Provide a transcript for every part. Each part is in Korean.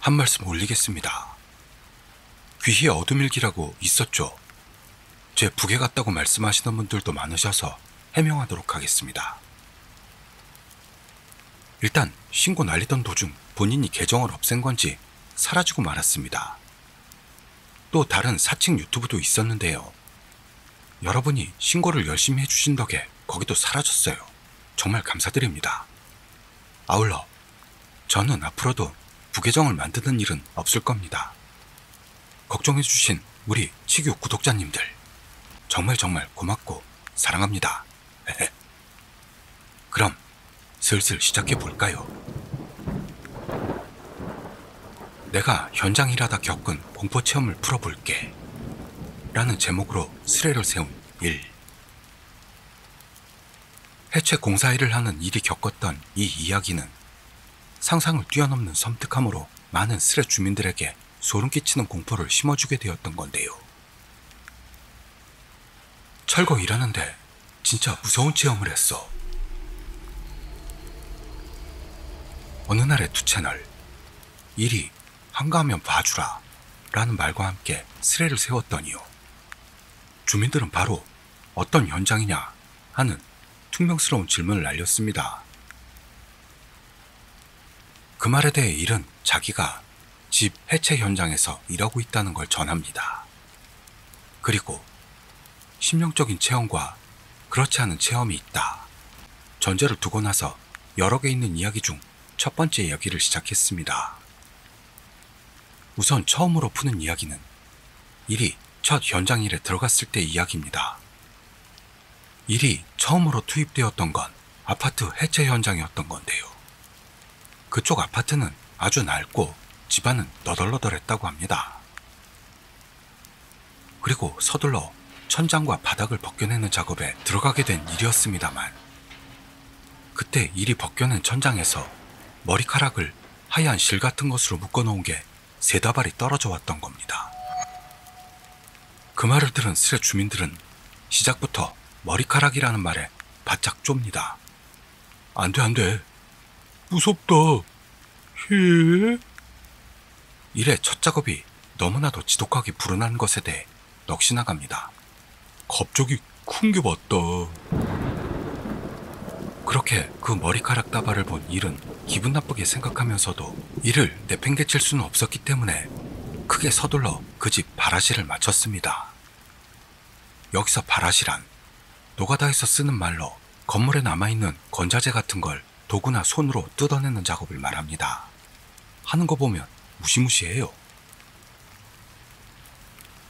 한 말씀 올리겠습니다. 귀히 어둠일기라고 있었죠. 제 북에 갔다고 말씀하시는 분들도 많으셔서 해명하도록 하겠습니다. 일단 신고 날리던 도중 본인이 계정을 없앤 건지 사라지고 말았습니다. 또 다른 사칭 유튜브도 있었는데요. 여러분이 신고를 열심히 해주신 덕에 거기도 사라졌어요. 정말 감사드립니다. 아울러 저는 앞으로도 부계정을 만드는 일은 없을 겁니다. 걱정해주신 우리 치규 구독자님들 정말 고맙고 사랑합니다. 그럼 슬슬 시작해볼까요? 내가 현장 일하다 겪은 공포체험을 풀어볼게 라는 제목으로 스레를 세운 일. 해체 공사일을 하는 일이 겪었던 이 이야기는 상상을 뛰어넘는 섬뜩함으로 많은 스레 주민들에게 소름 끼치는 공포를 심어주게 되었던 건데요. 철거 일하는데 진짜 무서운 체험을 했어. 어느 날의 두 채널, 일이 한가하면 봐주라 라는 말과 함께 스레를 세웠더니요. 주민들은 바로 어떤 현장이냐 하는 퉁명스러운 질문을 날렸습니다. 그 말에 대해 일은 자기가 집 해체 현장에서 일하고 있다는 걸 전합니다. 그리고 심령적인 체험과 그렇지 않은 체험이 있다. 전제를 두고 나서 여러 개 있는 이야기 중 첫 번째 이야기를 시작했습니다. 우선 처음으로 푸는 이야기는 일이 첫 현장 일에 들어갔을 때 이야기입니다. 일이 처음으로 투입되었던 건 아파트 해체 현장이었던 건데요. 그쪽 아파트는 아주 낡고 집안은 너덜너덜했다고 합니다. 그리고 서둘러 천장과 바닥을 벗겨내는 작업에 들어가게 된 일이었습니다만, 그때 일이 벗겨낸 천장에서 머리카락을 하얀 실 같은 것으로 묶어놓은 게 세 다발이 떨어져 왔던 겁니다. 그 말을 들은 스레 주민들은 시작부터 머리카락이라는 말에 바짝 좁니다. 안 돼. 무섭다. 일의 첫 작업이 너무나도 지독하게 불어난 것에 대해 넋이 나갑니다. 갑자기 큰 게 맞다. 그렇게 그 머리카락 다발을 본 일은 기분 나쁘게 생각하면서도 이를 내팽개칠 수는 없었기 때문에 크게 서둘러 그 집 바라시를 마쳤습니다. 여기서 바라시란 노가다에서 쓰는 말로 건물에 남아있는 건자재 같은 걸 도구나 손으로 뜯어내는 작업을 말합니다. 하는 거 보면 무시무시해요.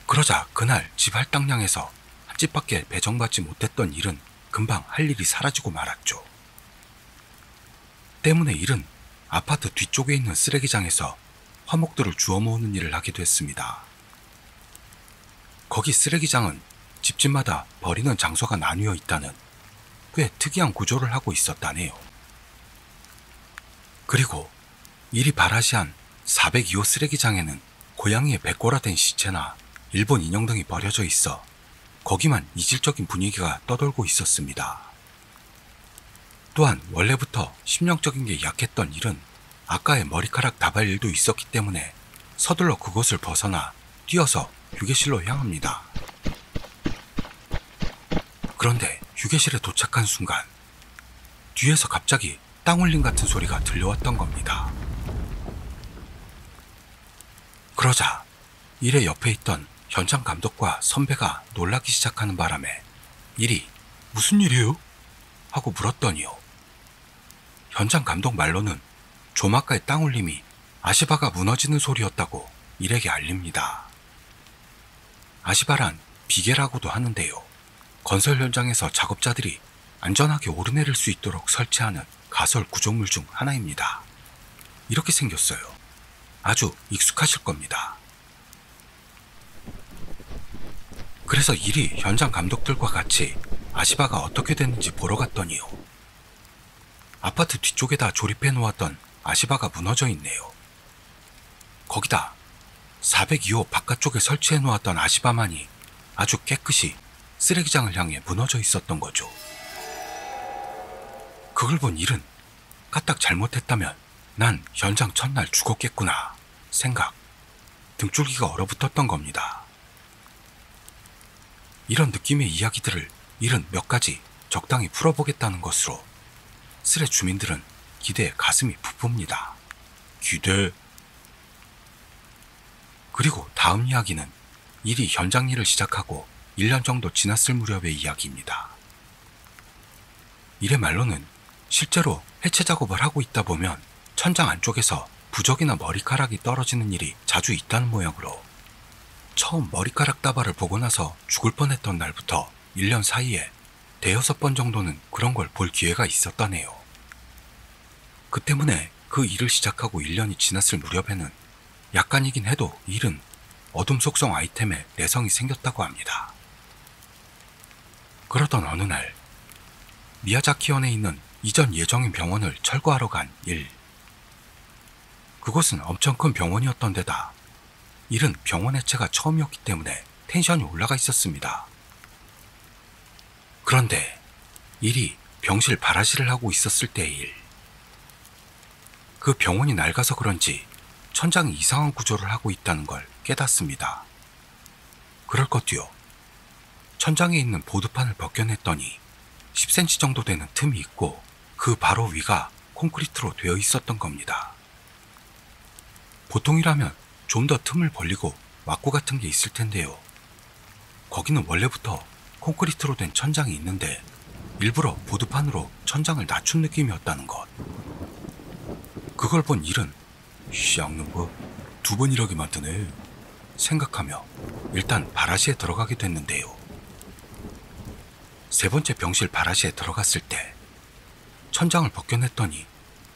그러자 그날 집 할당량에서 한 집밖에 배정받지 못했던 일은 금방 할 일이 사라지고 말았죠. 때문에 일은 아파트 뒤쪽에 있는 쓰레기장에서 화목들을 주워 모으는 일을 하게 됐습니다. 거기 쓰레기장은 집집마다 버리는 장소가 나뉘어 있다는 꽤 특이한 구조를 하고 있었다네요. 그리고 일이 바라시한 402호 쓰레기장에는 고양이의 백골화된 시체나 일본 인형 등이 버려져 있어 거기만 이질적인 분위기가 떠돌고 있었습니다. 또한 원래부터 심령적인 게 약했던 일은 아까의 머리카락 다발 일도 있었기 때문에 서둘러 그곳을 벗어나 뛰어서 휴게실로 향합니다. 그런데 휴게실에 도착한 순간 뒤에서 갑자기 땅 울림 같은 소리가 들려왔던 겁니다. 그러자 일의 옆에 있던 현장 감독과 선배가 놀라기 시작하는 바람에 일이 무슨 일이에요? 하고 물었더니요. 현장 감독 말로는 조막가의 땅 울림이 아시바가 무너지는 소리였다고 일에게 알립니다. 아시바란 비계라고도 하는데요. 건설 현장에서 작업자들이 안전하게 오르내릴 수 있도록 설치하는 가설 구조물 중 하나입니다. 이렇게 생겼어요. 아주 익숙하실 겁니다. 그래서 일이 현장 감독들과 같이 아시바가 어떻게 됐는지 보러 갔더니요. 아파트 뒤쪽에다 조립해 놓았던 아시바가 무너져 있네요. 거기다 402호 바깥쪽에 설치해 놓았던 아시바만이 아주 깨끗이 쓰레기장을 향해 무너져 있었던 거죠. 그걸 본 일은 까딱 잘못했다면 난 현장 첫날 죽었겠구나 생각, 등줄기가 얼어붙었던 겁니다. 이런 느낌의 이야기들을 일은 몇 가지 적당히 풀어보겠다는 것으로 스레 주민들은 기대에 가슴이 부붑니다. 기대. 그리고 다음 이야기는 일이 현장 일을 시작하고 1년 정도 지났을 무렵의 이야기입니다. 일의 말로는 실제로 해체 작업을 하고 있다 보면 천장 안쪽에서 부적이나 머리카락이 떨어지는 일이 자주 있다는 모양으로 처음 머리카락 다발을 보고 나서 죽을 뻔했던 날부터 1년 사이에 대여섯 번 정도는 그런 걸 볼 기회가 있었다네요. 그 때문에 그 일을 시작하고 1년이 지났을 무렵에는 약간이긴 해도 일은 어둠 속성 아이템에 내성이 생겼다고 합니다. 그러던 어느 날 미야자키현에 있는 이전 예정인 병원을 철거하러 간 일. 그곳은 엄청 큰 병원이었던 데다 일은 병원 해체가 처음이었기 때문에 텐션이 올라가 있었습니다. 그런데 일이 병실 바라실을 하고 있었을 때의 일. 그 병원이 낡아서 그런지 천장이 이상한 구조를 하고 있다는 걸 깨닫습니다. 그럴 것도요. 천장에 있는 보드판을 벗겨냈더니 10cm 정도 되는 틈이 있고 그 바로 위가 콘크리트로 되어 있었던 겁니다. 보통이라면 좀 더 틈을 벌리고 왁구 같은 게 있을 텐데요. 거기는 원래부터 콘크리트로 된 천장이 있는데 일부러 보드판으로 천장을 낮춘 느낌이었다는 것. 그걸 본 일은 쌍놈 거 두 번 일하게 만드네 생각하며 일단 바라시에 들어가게 됐는데요. 세 번째 병실 바라시에 들어갔을 때 천장을 벗겨냈더니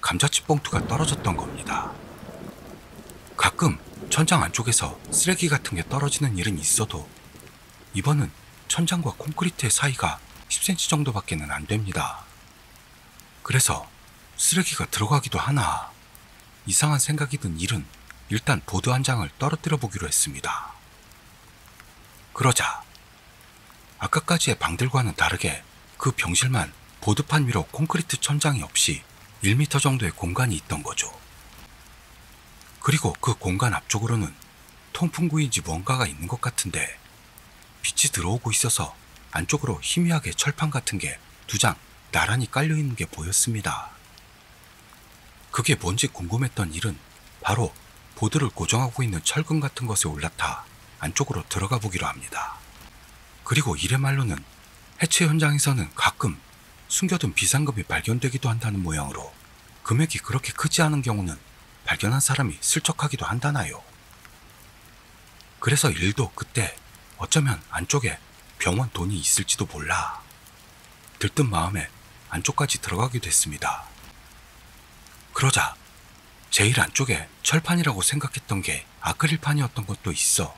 감자칩 봉투가 떨어졌던 겁니다. 가끔 천장 안쪽에서 쓰레기 같은 게 떨어지는 일은 있어도 이번은 천장과 콘크리트의 사이가 10cm 정도밖에는 안 됩니다. 그래서 쓰레기가 들어가기도 하나 이상한 생각이 든 일은 일단 보드 한 장을 떨어뜨려 보기로 했습니다. 그러자 아까까지의 방들과는 다르게 그 병실만 보드판 위로 콘크리트 천장이 없이 1m 정도의 공간이 있던 거죠. 그리고 그 공간 앞쪽으로는 통풍구인지 뭔가가 있는 것 같은데 빛이 들어오고 있어서 안쪽으로 희미하게 철판 같은 게 2장 나란히 깔려있는 게 보였습니다. 그게 뭔지 궁금했던 일은 바로 보드를 고정하고 있는 철근 같은 것에 올라타 안쪽으로 들어가 보기로 합니다. 그리고 일의 말로는 해체 현장에서는 가끔 숨겨둔 비상금이 발견되기도 한다는 모양으로 금액이 그렇게 크지 않은 경우는 발견한 사람이 슬쩍하기도 한다나요. 그래서 일도 그때 어쩌면 안쪽에 병원 돈이 있을지도 몰라 들뜬 마음에 안쪽까지 들어가게 됐습니다. 그러자 제일 안쪽에 철판이라고 생각했던 게 아크릴판이었던 것도 있어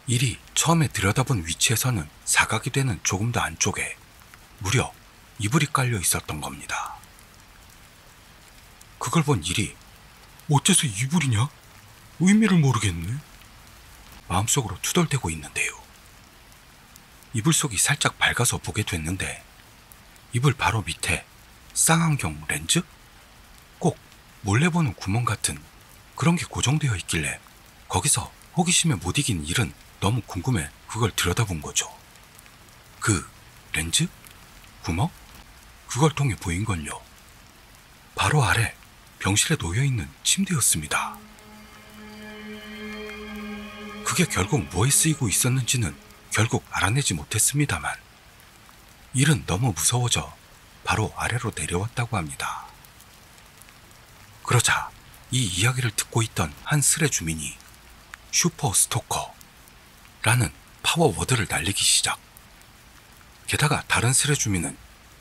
일이 처음에 들여다본 위치에서는 사각이 되는 조금 더 안쪽에 무려 이불이 깔려 있었던 겁니다. 그걸 본 일이 어째서 이불이냐? 의미를 모르겠네. 마음속으로 투덜대고 있는데요. 이불 속이 살짝 밝아서 보게 됐는데 이불 바로 밑에 쌍안경 렌즈? 꼭 몰래 보는 구멍 같은 그런 게 고정되어 있길래 거기서 호기심에 못 이긴 일은 너무 궁금해 그걸 들여다본 거죠. 그 렌즈? 구멍? 그걸 통해 보인 건요. 바로 아래 병실에 놓여있는 침대였습니다. 그게 결국 뭐에 쓰이고 있었는지는 결국 알아내지 못했습니다만 일은 너무 무서워져 바로 아래로 내려왔다고 합니다. 그러자 이 이야기를 듣고 있던 한 스레 주민이 슈퍼 스토커라는 파워워드를 날리기 시작. 게다가 다른 스레 주민은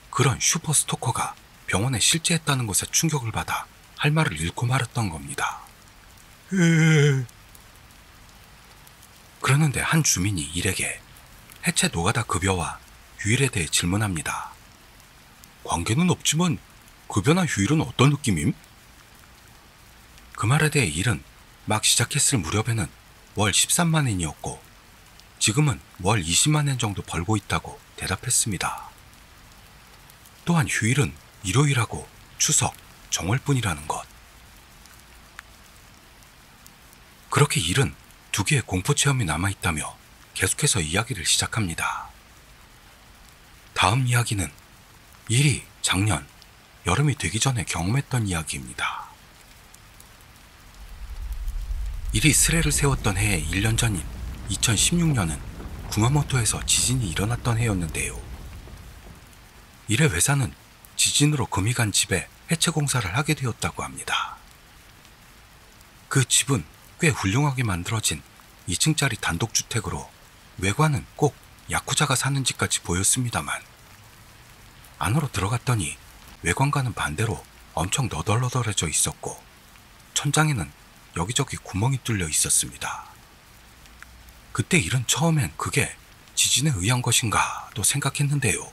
그런 슈퍼 스토커가 병원에 실제했다는 것에 충격을 받아 할 말을 잃고 말았던 겁니다. 그러는데 한 주민이 일에게 해체 노가다 급여와 휴일에 대해 질문합니다. 관계는 없지만 급여나 휴일은 어떤 느낌임? 그 말에 대해 일은 막 시작했을 무렵에는 월 13만 엔이었고 지금은 월 20만 엔 정도 벌고 있다고 대답했습니다. 또한 휴일은 일요일하고 추석, 정월뿐이라는 것. 그렇게 일은 두 개의 공포 체험이 남아있다며 계속해서 이야기를 시작합니다. 다음 이야기는 일이 작년 여름이 되기 전에 경험했던 이야기입니다. 일이 스레를 세웠던 해의 1년 전인 2016년은 구마모토에서 지진이 일어났던 해였는데요. 일의 회사는 지진으로 금이 간 집에 해체 공사를 하게 되었다고 합니다. 그 집은 꽤 훌륭하게 만들어진 2층짜리 단독주택으로 외관은 꼭 야쿠자가 사는 집같이 보였습니다만 안으로 들어갔더니 외관과는 반대로 엄청 너덜너덜해져 있었고 천장에는 여기저기 구멍이 뚫려 있었습니다. 그때 일은 처음엔 그게 지진에 의한 것인가도 생각했는데요.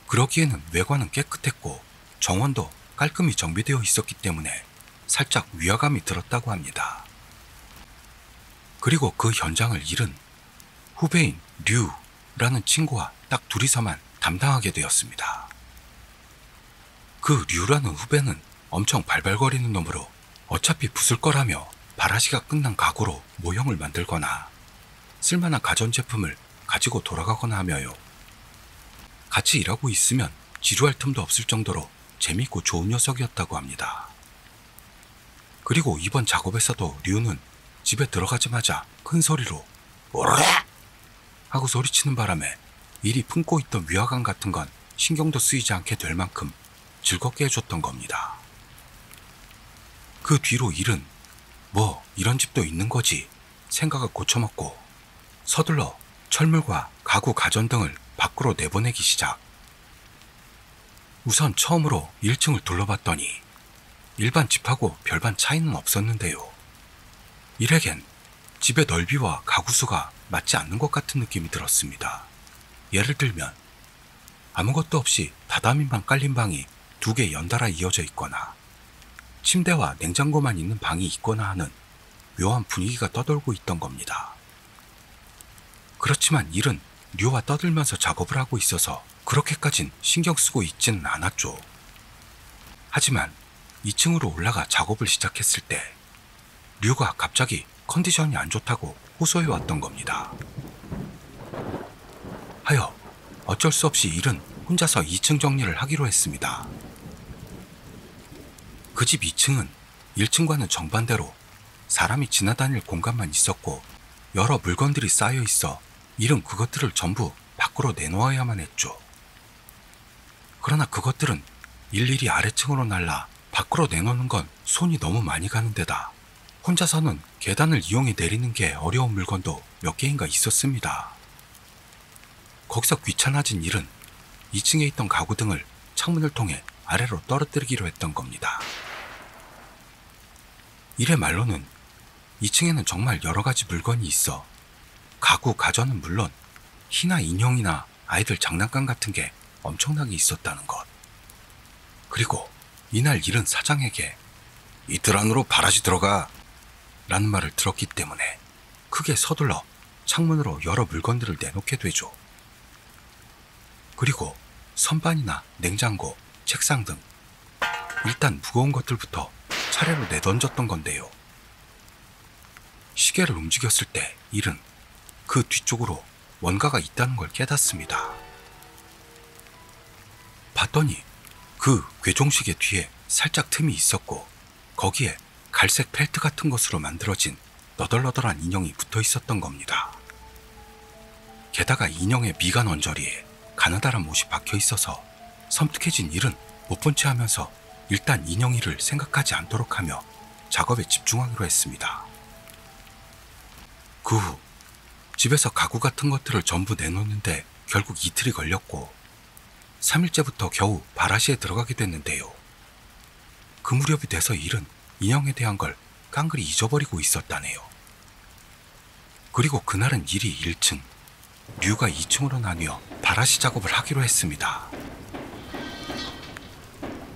그러기에는 외관은 깨끗했고 정원도 깔끔히 정비되어 있었기 때문에 살짝 위화감이 들었다고 합니다. 그리고 그 현장을 일은 후배인 류라는 친구와 딱 둘이서만 담당하게 되었습니다. 그 류라는 후배는 엄청 발발거리는 놈으로 어차피 부술 거라며 바라시가 끝난 가구로 모형을 만들거나 쓸만한 가전제품을 가지고 돌아가거나 하며요. 같이 일하고 있으면 지루할 틈도 없을 정도로 재밌고 좋은 녀석이었다고 합니다. 그리고 이번 작업에서도 류는 집에 들어가자마자 큰 소리로 오라! 하고 소리치는 바람에 일이 품고 있던 위화감 같은 건 신경도 쓰이지 않게 될 만큼 즐겁게 해줬던 겁니다. 그 뒤로 일은 뭐 이런 집도 있는 거지 생각을 고쳐먹고 서둘러 철물과 가구 가전 등을 밖으로 내보내기 시작. 우선 처음으로 1층을 둘러봤더니 일반 집하고 별반 차이는 없었는데요. 일에겐 집의 넓이와 가구 수가 맞지 않는 것 같은 느낌이 들었습니다. 예를 들면 아무것도 없이 다다미만 깔린 방이 2개 연달아 이어져 있거나 침대와 냉장고만 있는 방이 있거나 하는 묘한 분위기가 떠돌고 있던 겁니다. 그렇지만 일은 류와 떠들면서 작업을 하고 있어서 그렇게까진 신경 쓰고 있지는 않았죠. 하지만 2층으로 올라가 작업을 시작했을 때 류가 갑자기 컨디션이 안 좋다고 호소해 왔던 겁니다. 하여 어쩔 수 없이 일은 혼자서 2층 정리를 하기로 했습니다. 그 집 2층은 1층과는 정반대로 사람이 지나다닐 공간만 있었고 여러 물건들이 쌓여 있어 일은 그것들을 전부 밖으로 내놓아야만 했죠. 그러나 그것들은 일일이 아래층으로 날라 밖으로 내놓는 건 손이 너무 많이 가는 데다 혼자서는 계단을 이용해 내리는 게 어려운 물건도 몇 개인가 있었습니다. 거기서 귀찮아진 일은 2층에 있던 가구 등을 창문을 통해 아래로 떨어뜨리기로 했던 겁니다. 일의 말로는 2층에는 정말 여러 가지 물건이 있어 가구, 가전은 물론 희나 인형이나 아이들 장난감 같은 게 엄청나게 있었다는 것. 그리고 이날 일은 사장에게 이틀 안으로 바라지 들어가 라는 말을 들었기 때문에 크게 서둘러 창문으로 여러 물건들을 내놓게 되죠. 그리고 선반이나 냉장고, 책상 등 일단 무거운 것들부터 차례로 내던졌던 건데요. 시계를 움직였을 때 일은 그 뒤쪽으로 뭔가가 있다는 걸 깨닫습니다. 봤더니 그 괴종시계 뒤에 살짝 틈이 있었고 거기에 갈색 펠트 같은 것으로 만들어진 너덜너덜한 인형이 붙어 있었던 겁니다. 게다가 인형의 미간 언저리에 가느다란 못이 박혀 있어서 섬뜩해진 일은 못 본 채 하면서 일단 인형이를 생각하지 않도록 하며 작업에 집중하기로 했습니다. 그 후 집에서 가구 같은 것들을 전부 내놓는데 결국 이틀이 걸렸고 3일째부터 겨우 바라시에 들어가게 됐는데요. 그 무렵이 돼서 일은 인형에 대한 걸 깡그리 잊어버리고 있었다네요. 그리고 그날은 일이 1층, 류가 2층으로 나뉘어 바라시 작업을 하기로 했습니다.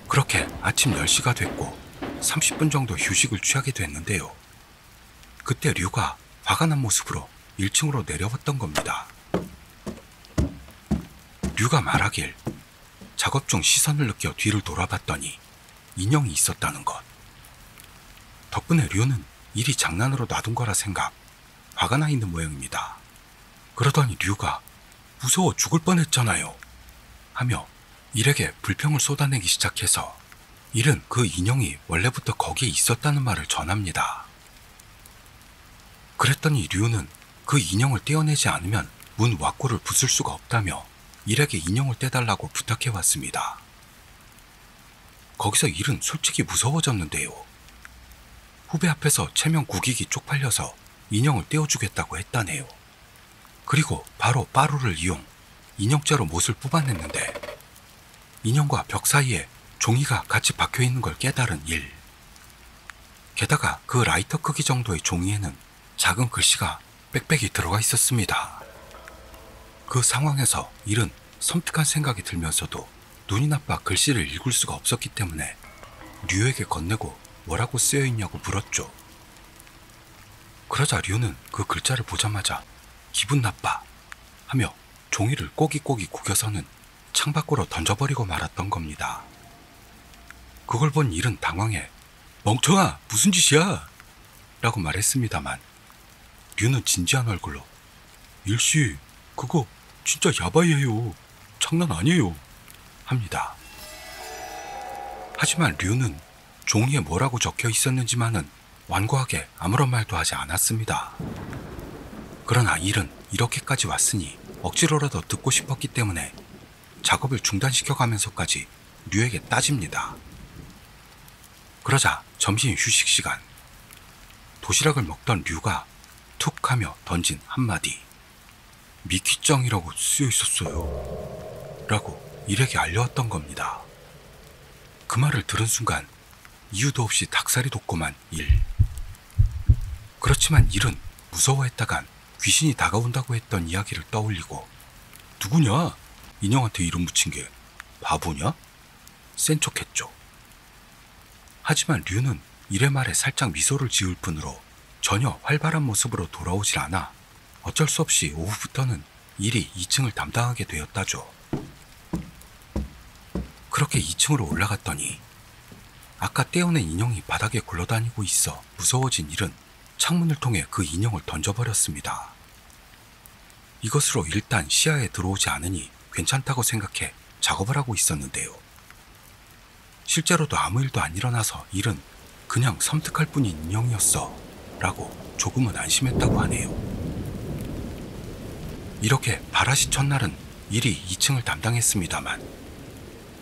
그렇게 아침 10시가 됐고 30분 정도 휴식을 취하게 됐는데요. 그때 류가 화가 난 모습으로 1층으로 내려왔던 겁니다. 류가 말하길 작업 중 시선을 느껴 뒤를 돌아봤더니 인형이 있었다는 것. 덕분에 류는 일이 장난으로 놔둔 거라 생각, 화가 나 있는 모양입니다. 그러더니 류가 무서워 죽을 뻔했잖아요 하며 일에게 불평을 쏟아내기 시작해서 일은 그 인형이 원래부터 거기에 있었다는 말을 전합니다. 그랬더니 류는 그 인형을 떼어내지 않으면 문 와꾸를 부술 수가 없다며 일에게 인형을 떼달라고 부탁해왔습니다. 거기서 일은 솔직히 무서워졌는데요. 후배 앞에서 체면 구기기 쪽팔려서 인형을 떼어주겠다고 했다네요. 그리고 바로 빠루를 이용 인형째로 못을 뽑아냈는데 인형과 벽 사이에 종이가 같이 박혀있는 걸 깨달은 일. 게다가 그 라이터 크기 정도의 종이에는 작은 글씨가 빽빽이 들어가 있었습니다. 그 상황에서 일은 섬뜩한 생각이 들면서도 눈이 나빠 글씨를 읽을 수가 없었기 때문에 류에게 건네고 뭐라고 쓰여있냐고 물었죠. 그러자 류는 그 글자를 보자마자 기분 나빠 하며 종이를 꼬깃꼬깃 구겨서는 창밖으로 던져버리고 말았던 겁니다. 그걸 본 일은 당황해 멍청아 무슨 짓이야 라고 말했습니다만 류는 진지한 얼굴로 일씨 그거 진짜 야바이예요. 장난 아니에요 합니다. 하지만 류는 종이에 뭐라고 적혀 있었는지만은 완고하게 아무런 말도 하지 않았습니다. 그러나 일은 이렇게까지 왔으니 억지로라도 듣고 싶었기 때문에 작업을 중단시켜가면서까지 류에게 따집니다. 그러자 점심 휴식 시간, 도시락을 먹던 류가 툭 하며 던진 한마디, 미키짱이라고 쓰여 있었어요 라고 일에게 알려왔던 겁니다. 그 말을 들은 순간 이유도 없이 닭살이 돋고만 일. 그렇지만 일은 무서워했다간 귀신이 다가온다고 했던 이야기를 떠올리고 누구냐? 인형한테 이름 붙인 게 바보냐? 센 척했죠. 하지만 류는 일의 말에 살짝 미소를 지을 뿐으로 전혀 활발한 모습으로 돌아오질 않아 어쩔 수 없이 오후부터는 일이 2층을 담당하게 되었다죠. 그렇게 2층으로 올라갔더니 아까 떼어낸 인형이 바닥에 굴러다니고 있어 무서워진 일은 창문을 통해 그 인형을 던져버렸습니다. 이것으로 일단 시야에 들어오지 않으니 괜찮다고 생각해 작업을 하고 있었는데요. 실제로도 아무 일도 안 일어나서 일은 그냥 섬뜩할 뿐인 인형이었어 라고 조금은 안심했다고 하네요. 이렇게 바라시 첫날은 일이 2층을 담당했습니다만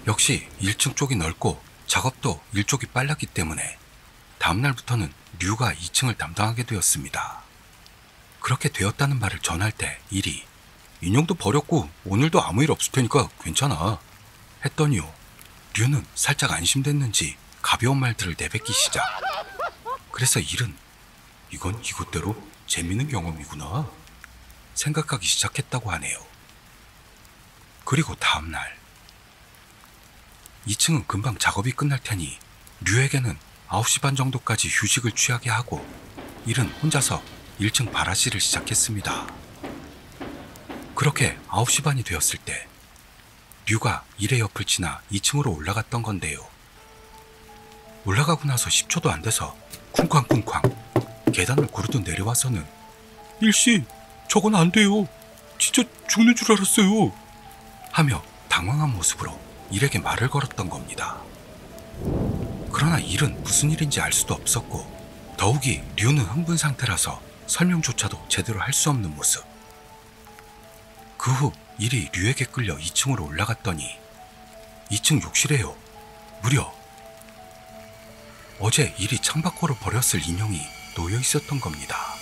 역시 1층 쪽이 넓고 작업도 일쪽이 빨랐기 때문에 다음날부터는 류가 2층을 담당하게 되었습니다. 그렇게 되었다는 말을 전할 때 일이 인형도 버렸고 오늘도 아무 일 없을 테니까 괜찮아 했더니요. 류는 살짝 안심됐는지 가벼운 말들을 내뱉기 시작. 그래서 일은 이건 이것대로 재밌는 경험이구나 생각하기 시작했다고 하네요. 그리고 다음날 2층은 금방 작업이 끝날 테니 류에게는 9시 반 정도까지 휴식을 취하게 하고 일은 혼자서 1층 바라시를 시작했습니다. 그렇게 9시 반이 되었을 때 류가 일의 옆을 지나 2층으로 올라갔던 건데요. 올라가고 나서 10초도 안 돼서 쿵쾅쿵쾅 계단을 구르듯 내려와서는 일씨 저건 안 돼요. 진짜 죽는 줄 알았어요 하며 당황한 모습으로 일에게 말을 걸었던 겁니다. 그러나 일은 무슨 일인지 알 수도 없었고 더욱이 류는 흥분 상태라서 설명조차도 제대로 할 수 없는 모습. 그 후 일이 류에게 끌려 2층으로 올라갔더니 2층 욕실에요. 무려 어제 일이 창밖으로 버렸을 인형이 놓여 있었던 겁니다.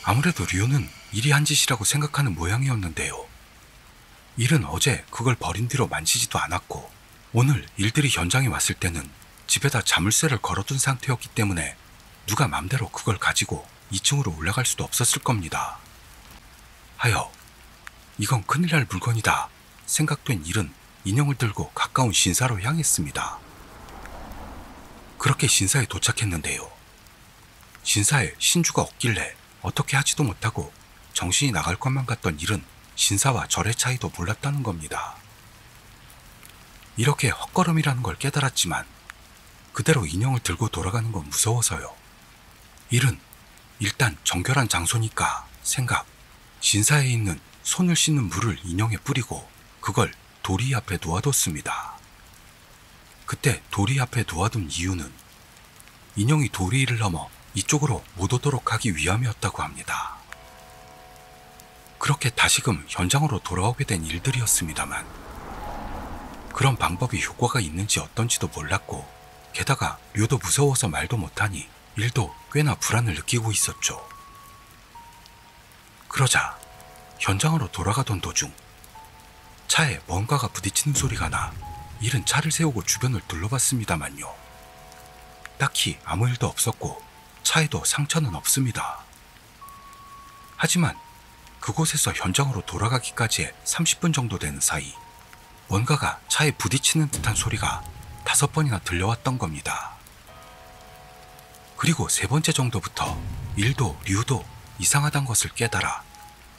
아무래도 류는 일이 한 짓이라고 생각하는 모양이었는데요. 일은 어제 그걸 버린 뒤로 만지지도 않았고 오늘 일들이 현장에 왔을 때는 집에다 자물쇠를 걸어둔 상태였기 때문에 누가 맘대로 그걸 가지고 2층으로 올라갈 수도 없었을 겁니다. 하여 이건 큰일 날 물건이다 생각된 일은 인형을 들고 가까운 신사로 향했습니다. 그렇게 신사에 도착했는데요. 신사에 신주가 없길래 어떻게 하지도 못하고 정신이 나갈 것만 같던 일은 신사와 절의 차이도 몰랐다는 겁니다. 이렇게 헛걸음이라는 걸 깨달았지만 그대로 인형을 들고 돌아가는 건 무서워서요. 일은 일단 정결한 장소니까 생각. 신사에 있는 손을 씻는 물을 인형에 뿌리고 그걸 도리 앞에 놓아뒀습니다. 그때 도리 앞에 놓아둔 이유는 인형이 도리 위를 넘어 이쪽으로 못 오도록 하기 위함이었다고 합니다. 그렇게 다시금 현장으로 돌아오게 된 일들이었습니다만 그런 방법이 효과가 있는지 어떤지도 몰랐고 게다가 류도 무서워서 말도 못하니 일도 꽤나 불안을 느끼고 있었죠. 그러자 현장으로 돌아가던 도중 차에 뭔가가 부딪히는 소리가 나 일은 차를 세우고 주변을 둘러봤습니다만요. 딱히 아무 일도 없었고 차에도 상처는 없습니다. 하지만 그곳에서 현장으로 돌아가기까지의 30분 정도 되는 사이 뭔가가 차에 부딪히는 듯한 소리가 5번이나 들려왔던 겁니다. 그리고 3번째 정도부터 일도 류도 이상하단 것을 깨달아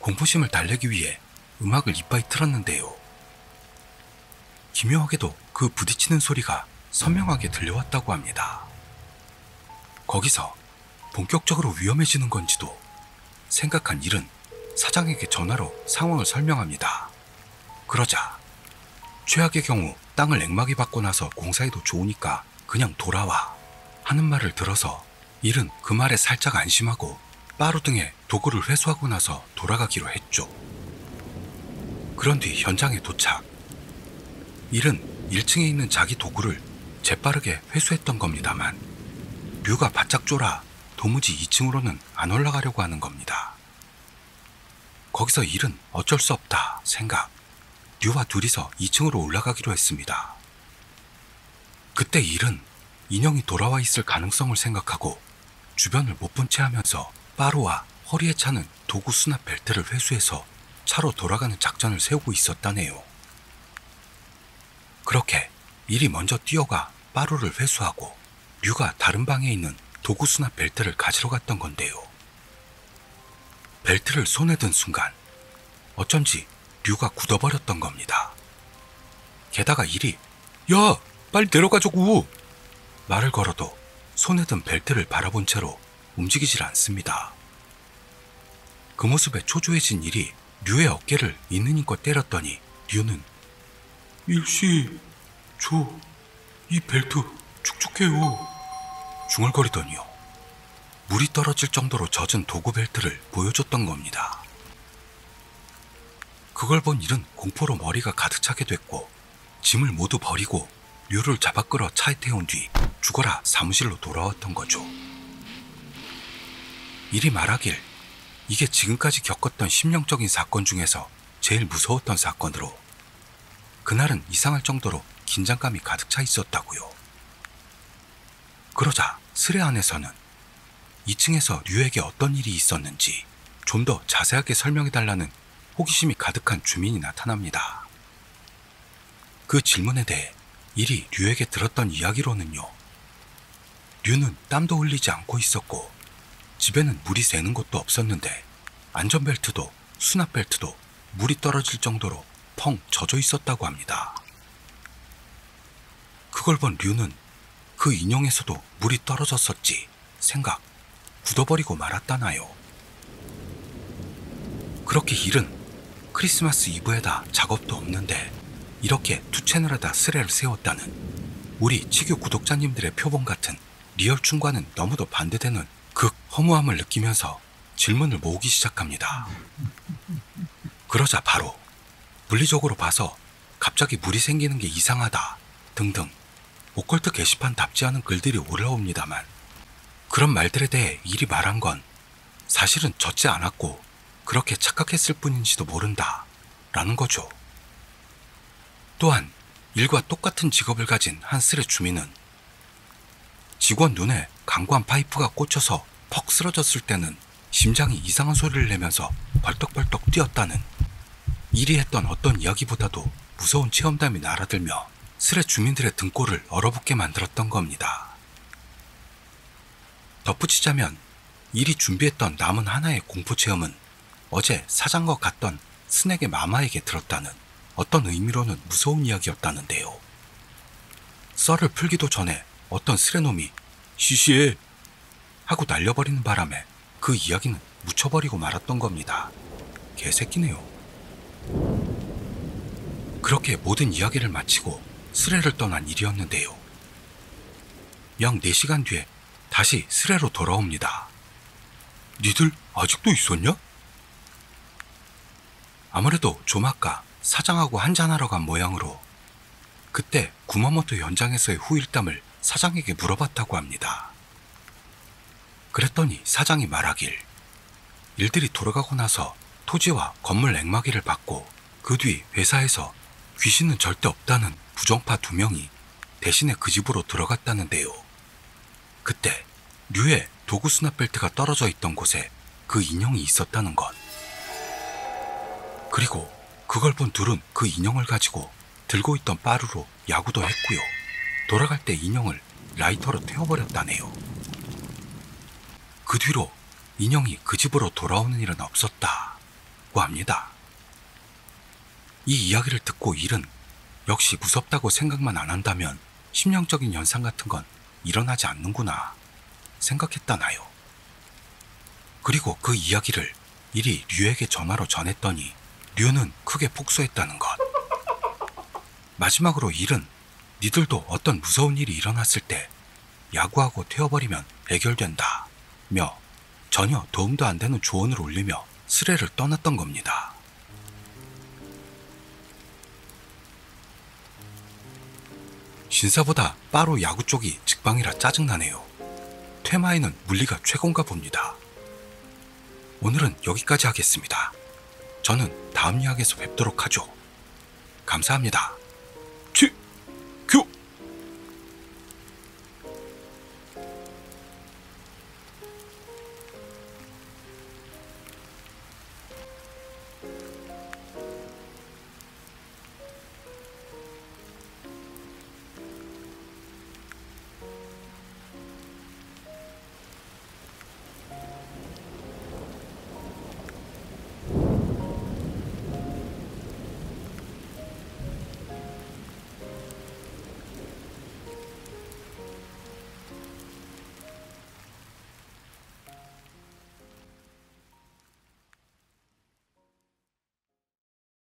공포심을 달래기 위해 음악을 이빠이 틀었는데요. 기묘하게도 그 부딪히는 소리가 선명하게 들려왔다고 합니다. 거기서 본격적으로 위험해지는 건지도 생각한 일은 사장에게 전화로 상황을 설명합니다. 그러자 최악의 경우 땅을 액막이 받고 나서 공사해도 좋으니까 그냥 돌아와 하는 말을 들어서 일은 그 말에 살짝 안심하고 빠루 등에 도구를 회수하고 나서 돌아가기로 했죠. 그런 뒤 현장에 도착. 일은 1층에 있는 자기 도구를 재빠르게 회수했던 겁니다만 류가 바짝 쫄아 도무지 2층으로는 안 올라가려고 하는 겁니다. 거기서 일은 어쩔 수 없다 생각. 류와 둘이서 2층으로 올라가기로 했습니다. 그때 일은 인형이 돌아와 있을 가능성을 생각하고 주변을 못 본 채 하면서 빠루와 허리에 차는 도구 수납 벨트를 회수해서 차로 돌아가는 작전을 세우고 있었다네요. 그렇게 일이 먼저 뛰어가 빠루를 회수하고 류가 다른 방에 있는 도구 수납 벨트를 가지러 갔던 건데요. 벨트를 손에 든 순간 어쩐지 류가 굳어버렸던 겁니다. 게다가 일이 야 빨리 내려가자고 말을 걸어도 손에 든 벨트를 바라본 채로 움직이질 않습니다. 그 모습에 초조해진 일이 류의 어깨를 있는 힘껏 때렸더니 류는 일씨 저 이 벨트 축축해요 중얼거리더니요. 물이 떨어질 정도로 젖은 도구 벨트를 보여줬던 겁니다. 그걸 본 일은 공포로 머리가 가득 차게 됐고 짐을 모두 버리고 류를 잡아 끌어 차에 태운 뒤 죽어라 사무실로 돌아왔던 거죠. 일이 말하길 이게 지금까지 겪었던 심령적인 사건 중에서 제일 무서웠던 사건으로 그날은 이상할 정도로 긴장감이 가득 차 있었다고요. 그러자 스레 안에서는 2층에서 류에게 어떤 일이 있었는지 좀 더 자세하게 설명해달라는 호기심이 가득한 주민이 나타납니다. 그 질문에 대해 일이 류에게 들었던 이야기로는요. 류는 땀도 흘리지 않고 있었고 집에는 물이 새는 곳도 없었는데 안전벨트도 수납벨트도 물이 떨어질 정도로 펑 젖어 있었다고 합니다. 그걸 본 류는 그 인형에서도 물이 떨어졌었지 생각 굳어버리고 말았다나요. 그렇게 일은 크리스마스 이브에다 작업도 없는데 이렇게 두 채널에다 스레를 세웠다는 우리 치규 구독자님들의 표본 같은 리얼충과는 너무도 반대되는 극 허무함을 느끼면서 질문을 모으기 시작합니다. 그러자 바로 물리적으로 봐서 갑자기 물이 생기는 게 이상하다 등등 오컬트 게시판답지 않은 글들이 올라옵니다만 그런 말들에 대해 일이 말한 건 사실은 젖지 않았고 그렇게 착각했을 뿐인지도 모른다 라는 거죠. 또한 일과 똑같은 직업을 가진 한 스레 주민은 직원 눈에 강구한 파이프가 꽂혀서 퍽 쓰러졌을 때는 심장이 이상한 소리를 내면서 벌떡벌떡 뛰었다는 일이 했던 어떤 이야기보다도 무서운 체험담이 날아들며 스레 주민들의 등골을 얼어붙게 만들었던 겁니다. 덧붙이자면 일이 준비했던 남은 하나의 공포체험은 어제 사장과 갔던 스낵의 마마에게 들었다는 어떤 의미로는 무서운 이야기였다는데요. 썰을 풀기도 전에 어떤 쓰레놈이 시시해 하고 날려버리는 바람에 그 이야기는 묻혀버리고 말았던 겁니다. 개새끼네요. 그렇게 모든 이야기를 마치고 스레를 떠난 일이었는데요. 약 4시간 뒤에 다시 스레로 돌아옵니다. 니들 아직도 있었냐? 아무래도 좀 아까 사장하고 한잔하러 간 모양으로 그때 구마모토 현장에서의 후일담을 사장에게 물어봤다고 합니다. 그랬더니 사장이 말하길 일들이 돌아가고 나서 토지와 건물 액마기를 받고 그 뒤 회사에서 귀신은 절대 없다는 부정파 2명이 대신에 그 집으로 들어갔다는데요. 그때 류의 도구 수납 벨트가 떨어져 있던 곳에 그 인형이 있었다는 것. 그리고 그걸 본 둘은 그 인형을 가지고 들고 있던 빠루로 야구도 했고요. 돌아갈 때 인형을 라이터로 태워버렸다네요. 그 뒤로 인형이 그 집으로 돌아오는 일은 없었다고 합니다. 이 이야기를 듣고 일은 역시 무섭다고 생각만 안 한다면 심령적인 현상 같은 건 일어나지 않는구나 생각했다나요. 그리고 그 이야기를 일이 류에게 전화로 전했더니 류는 크게 폭소했다는 것. 마지막으로 일은 니들도 어떤 무서운 일이 일어났을 때 야구하고 태워버리면 해결된다 며 전혀 도움도 안 되는 조언을 올리며 스레를 떠났던 겁니다. 신사보다 빠로 야구 쪽이 직방이라 짜증나네요. 퇴마에는 물리가 최고인가 봅니다. 오늘은 여기까지 하겠습니다. 저는 다음 이야기에서 뵙도록 하죠. 감사합니다.